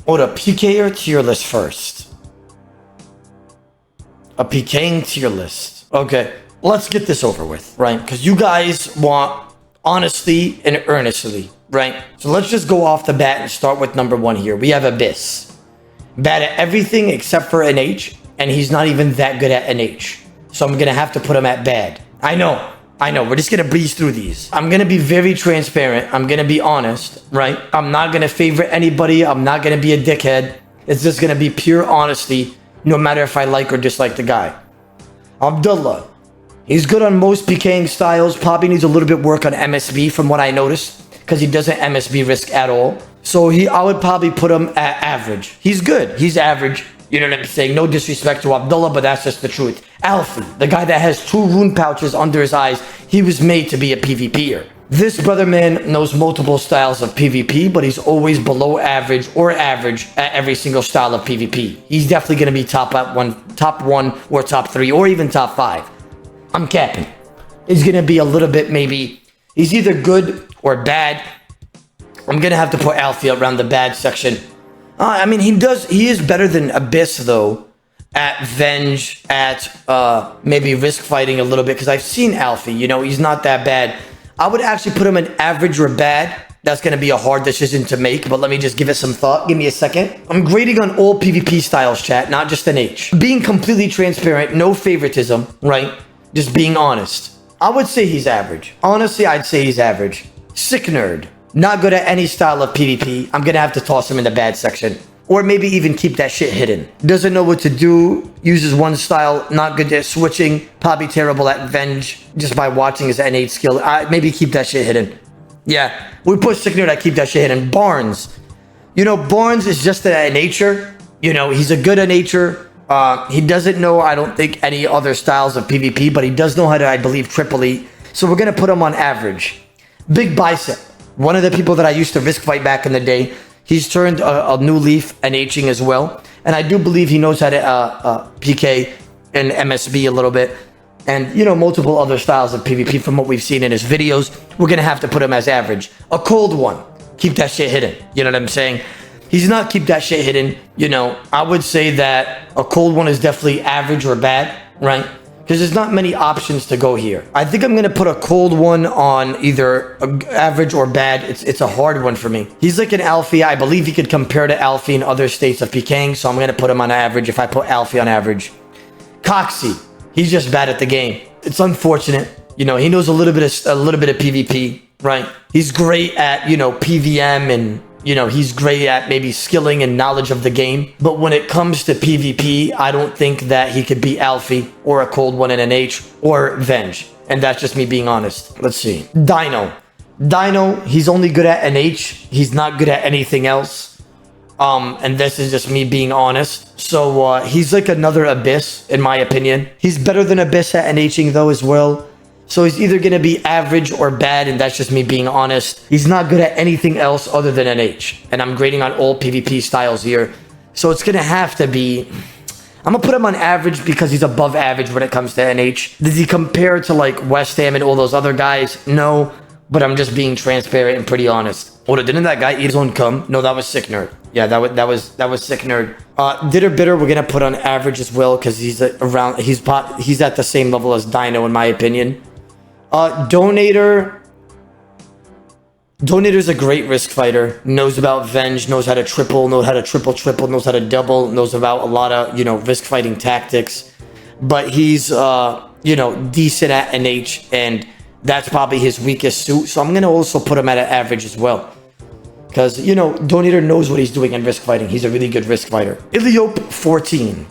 Or a Pker tier list first. A pking tier list. Okay, let's get this over with, right? Because you guys want honesty and earnestly, right? So let's just go off the bat and start with number one here. We have Abyss. Bad at everything except for NH, and he's not even that good at NH. So I'm gonna have to put him at bad. I know. We're just gonna breeze through these. I'm gonna be very transparent. I'm gonna be honest, right? I'm not gonna favorite anybody. I'm not gonna be a dickhead. It's just gonna be pure honesty, no matter if I like or dislike the guy. Abdullah. He's good on most pking styles. Probably needs a little bit work on MSB from what I noticed, because he doesn't MSB risk at all. So I would probably put him at average. He's good. He's average. You know what I'm saying? No disrespect to Abdullah, but that's just the truth. Alfie, the guy that has 2 rune pouches under his eyes, he was made to be a PvPer. This brother man knows multiple styles of PvP, but he's always below average or average at every single style of PvP. He's definitely going to be top 1 or top 3 or even top 5. I'm capping. He's going to be a little bit maybe, he's either good or bad. I'm going to have to put Alfie around the bad section. I mean, he is better than Abyss though, at Venge, at maybe risk fighting a little bit, because I've seen Alfie, you know, he's not that bad. I would actually put him in average or bad. That's going to be a hard decision to make, but let me just give it some thought. Give me a second. I'm grading on all PvP styles, chat, not just NH. Being completely transparent, no favoritism, right? Just being honest. I would say he's average. Honestly, I'd say he's average. Sick nerd. Not good at any style of PvP. I'm going to have to toss him in the bad section. Or maybe even keep that shit hidden. Doesn't know what to do. Uses one style. Not good at switching. Probably terrible at Venge. Just by watching his NH skill. Maybe keep that shit hidden. Yeah. We put Sick Nerd. I keep that shit hidden. Barnes. You know, Barnes is just a nature. You know, he's a good at nature. He doesn't know, I don't think, any other styles of PvP. But he does know how to, I believe, triple E. So we're going to put him on average. Big Bicep. One of the people that I used to risk fight back in the day. He's turned a new leaf and NHing as well. And I do believe he knows how to PK and MSB a little bit. And, you know, multiple other styles of PvP from what we've seen in his videos. We're going to have to put him as average. A cold one. Keep that shit hidden. You know what I'm saying? He's not keep that shit hidden. You know, I would say that a cold one is definitely average or bad, right? Because there's not many options to go here. I think I'm going to put a cold one on either average or bad. It's a hard one for me. He's like an Alfie. I believe he could compare to Alfie in other states of PKing, so I'm going to put him on average if I put Alfie on average. Coxie. He's just bad at the game. It's unfortunate. You know, he knows a little bit of PvP, right? He's great at, you know, PVM and, you know, he's great at maybe skilling and knowledge of the game. But when it comes to PvP, I don't think that he could beat Alfie or a cold one in an H or Venge. And that's just me being honest. Let's see. Dino. Dino, he's only good at an H. He's not good at anything else. And this is just me being honest. So he's like another Abyss, in my opinion. He's better than Abyss at NHing though as well. So he's either going to be average or bad, and that's just me being honest. He's not good at anything else other than NH. And I'm grading on all PvP styles here. So it's going to have to be... I'm going to put him on average because he's above average when it comes to NH. Does he compare to like West Ham and all those other guys? No. But I'm just being transparent and pretty honest. Oh, didn't that guy eat his own cum? No, that was Sick Nerd. Yeah, that was Sick Nerd. Ditter Bitter, we're going to put on average as well because he's around... He's at the same level as Dino in my opinion. Donator's a great risk fighter. Knows about Venge, knows how to triple, knows how to triple, knows how to double, knows about a lot of, you know, risk fighting tactics. But he's, you know, decent at NH, and that's probably his weakest suit. So I'm going to also put him at an average as well. Because, you know, Donator knows what he's doing in risk fighting. He's a really good risk fighter. Iliope 14.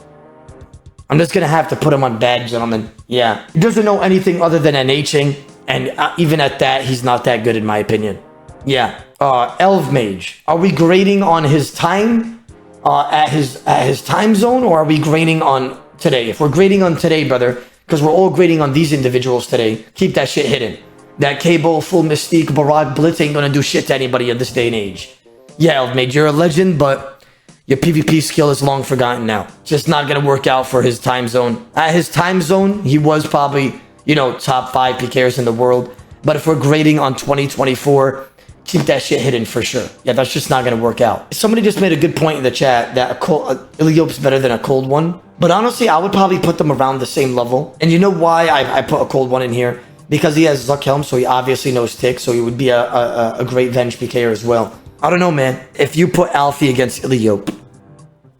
I'm just going to have to put him on bad, gentlemen. Yeah. He doesn't know anything other than NHing. And even at that, he's not that good in my opinion. Yeah. Elf Mage. Are we grading on his time? At his time zone? Or are we grading on today? If we're grading on today, brother, because we're all grading on these individuals today, keep that shit hidden. That Cable, Full Mystique, Barack, Blitz ain't going to do shit to anybody in this day and age. Yeah, Elf Mage, you're a legend, but... your PvP skill is long forgotten now. Just not going to work out for his time zone. At his time zone, he was probably, you know, top 5 Pkers in the world. But if we're grading on 2024, keep that shit hidden for sure. Yeah, that's just not going to work out. Somebody just made a good point in the chat that Iliope's better than a cold one. But honestly, I would probably put them around the same level. And you know why I put a cold one in here? Because he has Zuckhelm, so he obviously knows Tick, so he would be a great Venge Pker as well. I don't know, man. If you put Alfie against Iliope,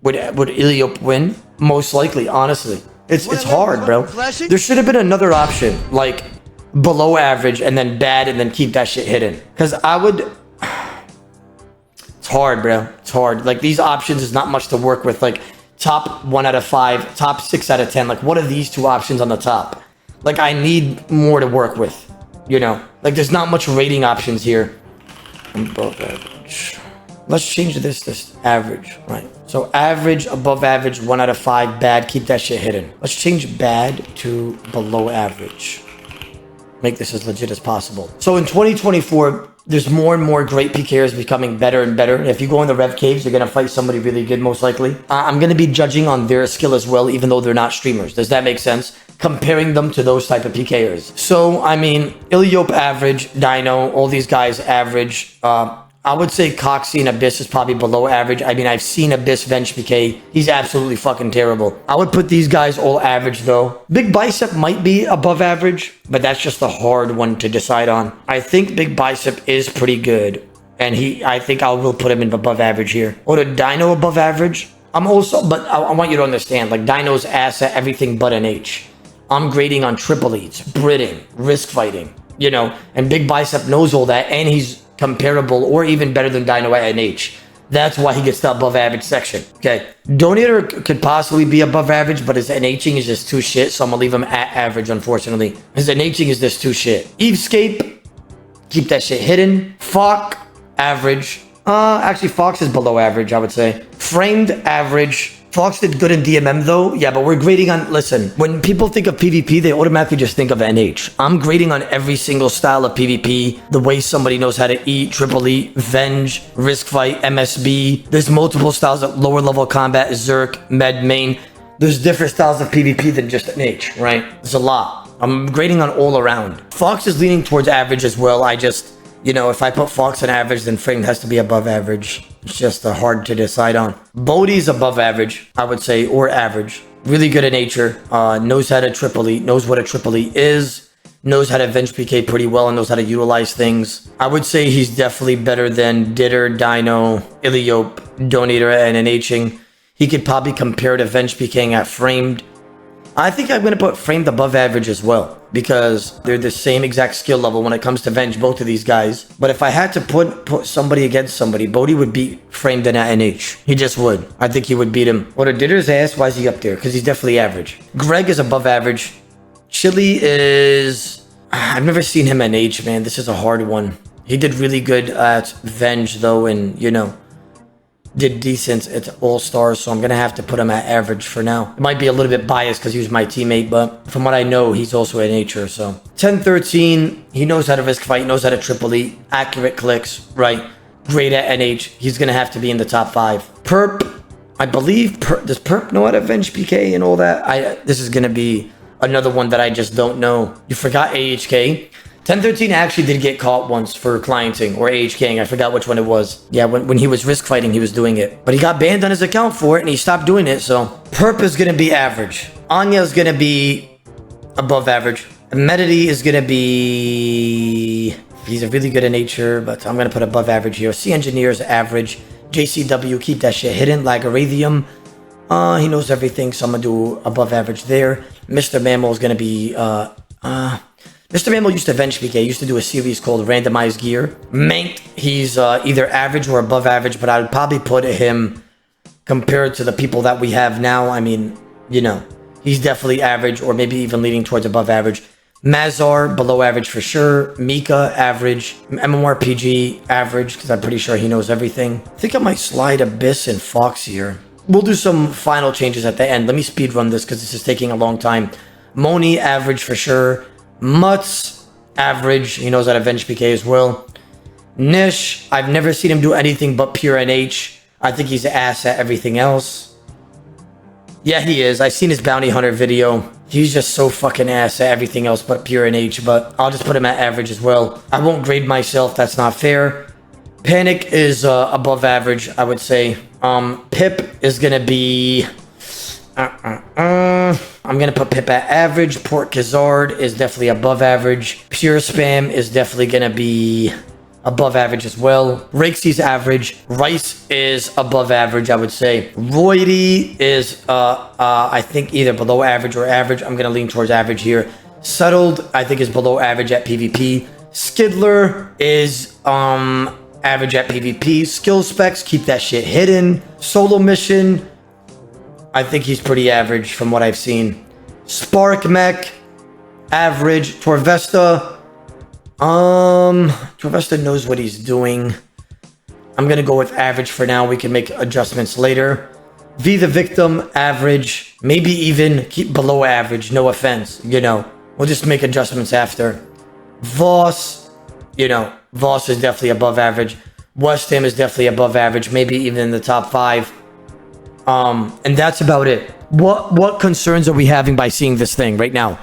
would Iliope win? Most likely, honestly. It's hard, bro. There should have been another option, like below average and then bad and then keep that shit hidden. Because I would... It's hard, bro. It's hard. Like, these options is not much to work with. Like, top 1 out of 5, top 6 out of 10. Like, what are these two options on the top? Like, I need more to work with, you know? Like, there's not much rating options here. Above average. Let's change this to average, right? So average, above average, 1 out of 5, bad, keep that shit hidden. Let's change bad to below average. Make this as legit as possible. So in 2024, there's more and more great Pkers becoming better and better. If you go in the Rev Caves, you're going to fight somebody really good, most likely. I'm going to be judging on their skill as well, even though they're not streamers. Does that make sense? Comparing them to those type of Pkers. So, I mean, Iliope average, Dino, all these guys average. I would say Coxie and Abyss is probably below average. I mean, I've seen Abyss Venge PK. He's absolutely fucking terrible. I would put these guys all average, though. Big Bicep might be above average, but that's just a hard one to decide on. I think Big Bicep is pretty good, and I think I will put him in above average here. Or the Dino above average. I'm also, but I want you to understand, like, Dino's ass at everything but an H. I'm grading on triple E's, Bridding, risk fighting, you know, and Big Bicep knows all that, and he's comparable or even better than Dino at an H. That's why he gets the above average section. Okay. Donator could possibly be above average, but his NHing is just too shit, so I'm gonna leave him at average, unfortunately. His NHing is just too shit. Evescape, keep that shit hidden. Fox, average. Actually, Fox is below average, I would say. Framed, average. Fox did good in DMM though. Yeah, but we're grading on... Listen, when people think of PvP, they automatically just think of NH. I'm grading on every single style of PvP. The way somebody knows how to eat, triple E, Venge, Risk Fight, MSB. There's multiple styles of lower level combat, Zerk, Med, Main. There's different styles of PvP than just NH, right? There's a lot. I'm grading on all around. Fox is leaning towards average as well. I just... You know, if I put Fox on average, then Framed has to be above average. It's just hard to decide on. Bodhi's above average, I would say, or average. Really good at nature. Knows how to triple E, knows what a triple E is. Knows how to Venge PK pretty well and knows how to utilize things. I would say he's definitely better than Ditter, Dino, Iliope, Donator, and NHing. He could probably compare to Venge PKing at Framed. I think I'm going to put Framed above average as well, because they're the same exact skill level when it comes to Venge, both of these guys. But if I had to put somebody against somebody, Bodhi would beat Framed in at NH. He just would. I think he would beat him. What a Ditter's ass, why is he up there? Because he's definitely average. Greg is above average. Chili is... I've never seen him at H, man. This is a hard one. He did really good at Venge, though, and, you know... did decent at All Stars, so I'm gonna have to put him at average for now. It might be a little bit biased because he was my teammate, but from what I know, he's also a nature, so. 10-13, he knows how to risk fight, knows how to triple E, accurate clicks, right? Great at NH, he's gonna have to be in the top 5. Perp, I believe, does Perp know how to Venge PK and all that? This is gonna be another one that I just don't know. You forgot AHK. 10-13 actually did get caught once for clienting or AHKing. I forgot which one it was. Yeah, when he was risk fighting, he was doing it. But he got banned on his account for it and he stopped doing it, so. Perp is going to be average. Anya is going to be above average. Medity is going to be... He's a really good in nature, but I'm going to put above average here. C Engineer is average. JCW, keep that shit hidden. Lagaradium, he knows everything, so I'm going to do above average there. Mr. Mammal is going to be... Mr. Mammal used to Venge PK, used to do a series called Randomized Gear. Mank, he's either average or above average, but I would probably put him compared to the people that we have now. I mean, you know, he's definitely average or maybe even leaning towards above average. Mazar, below average for sure. Mika, average. MMORPG, average, because I'm pretty sure he knows everything. I think I might slide Abyss and Fox here. We'll do some final changes at the end. Let me speed run this because this is taking a long time. Moni, average for sure. Mutz, average. He knows how to Venge PK as well. Nish, I've never seen him do anything but pure NH. I think he's ass at everything else. Yeah, he is. I've seen his Bounty Hunter video. He's just so fucking ass at everything else but pure NH, but I'll just put him at average as well. I won't grade myself. That's not fair. Panic is above average, I would say. Pip is gonna be... I'm gonna put Pip at average. Pkers is definitely above average. Pure Spam is definitely gonna be above average as well. Rakesy's average. Rice is above average, I would say. Roydy is, I think either below average or average. I'm gonna lean towards average here. Settled, I think is below average at PvP. Skidler is, average at PvP. Skill specs, keep that shit hidden. Solo mission, I think he's pretty average from what I've seen. Spark Mech, average. Torvesta, Torvesta knows what he's doing. I'm gonna go with average for now. We can make adjustments later. V the Victim, average. Maybe even keep below average, no offense, you know. We'll just make adjustments after. Voss, you know, Voss is definitely above average. West Ham is definitely above average, maybe even in the top 5. And that's about it. What concerns are we having by seeing this thing right now?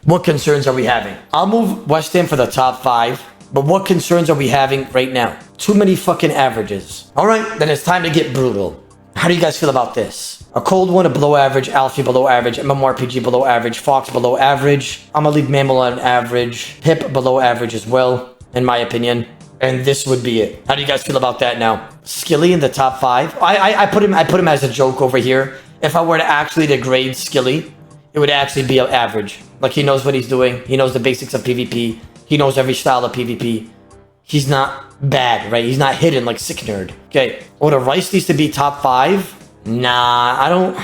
What concerns are we having? I'll move West Ham for the top 5, but what concerns are we having right now? Too many fucking averages. All right, then it's time to get brutal. How do you guys feel about this? A cold one, a below average, Alfie below average, MMORPG below average, Fox below average. I'm gonna leave Mammal on average, Pip below average as well, in my opinion. And this would be it. How do you guys feel about that now? Skilly in the top 5. I put him as a joke over here. If I were to actually degrade Skilly, it would actually be an average. Like, he knows what he's doing. He knows the basics of PvP. He knows every style of PvP. He's not bad, right? He's not hidden like Sick Nerd. Okay. Oda Rice needs to be top 5. Nah, I don't...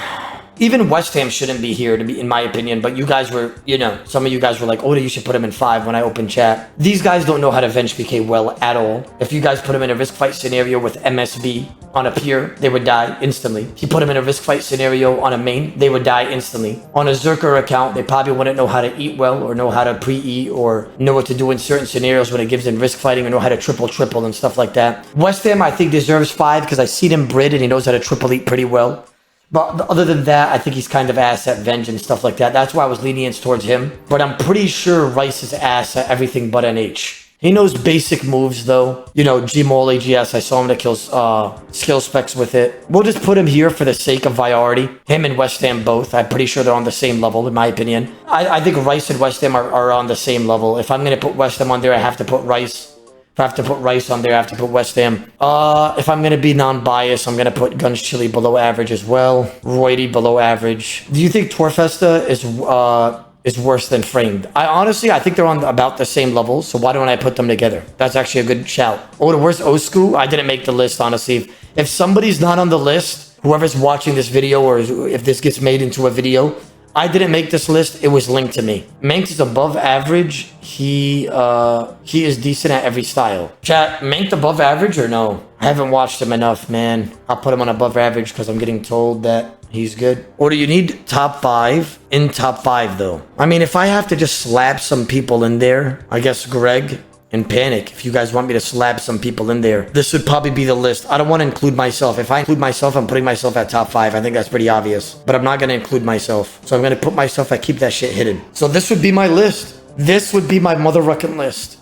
Even West Ham shouldn't be here, to be, in my opinion. But you guys were, you know, some of you guys were like, Oda, you should put him in 5 when I open chat. These guys don't know how to bench PK well at all. If you guys put him in a risk fight scenario with MSB on a peer, they would die instantly. If you put him in a risk fight scenario on a main, they would die instantly. On a Zerker account, they probably wouldn't know how to eat well, or know how to pre-eat, or know what to do in certain scenarios when it gives them risk fighting, or know how to triple and stuff like that. West Ham, I think, deserves 5 because I see him Brid and he knows how to triple eat pretty well. But other than that, I think he's kind of ass at Venge and stuff like that. That's why I was lenient towards him. But I'm pretty sure Rice is ass at everything but NH. He knows basic moves, though. You know, Gmol, AGS, I saw him to kill skill specs with it. We'll just put him here for the sake of variety. Him and West Ham both. I'm pretty sure they're on the same level, in my opinion. I think Rice and West Ham are on the same level. If I'm going to put West Ham on there, I have to put Rice. If I have to put Rice on there, I have to put West Ham. If I'm going to be non-biased, I'm going to put Guns Chili below average as well. Roydy below average. Do you think Torfesta is worse than Framed? I think they're on about the same level, so why don't I put them together? That's actually a good shout. Oh, where's Osku? I didn't make the list, honestly. If somebody's not on the list, whoever's watching this video, or if this gets made into a video, I didn't make this list. It was linked to me. Manx is above average. He is decent at every style. Chat, Manx above average or no? I haven't watched him enough, man. I'll put him on above average because I'm getting told that he's good. Or do you need top 5 in top 5 though? I mean, if I have to just slap some people in there, I guess Greg and Panic, if you guys want me to slap some people in there, this would probably be the list. I don't want to include myself. If I include myself, I'm putting myself at top 5. I think that's pretty obvious. But I'm not going to include myself. So I'm going to put myself, I keep that shit hidden. So this would be my list. This would be my mother-rucking list.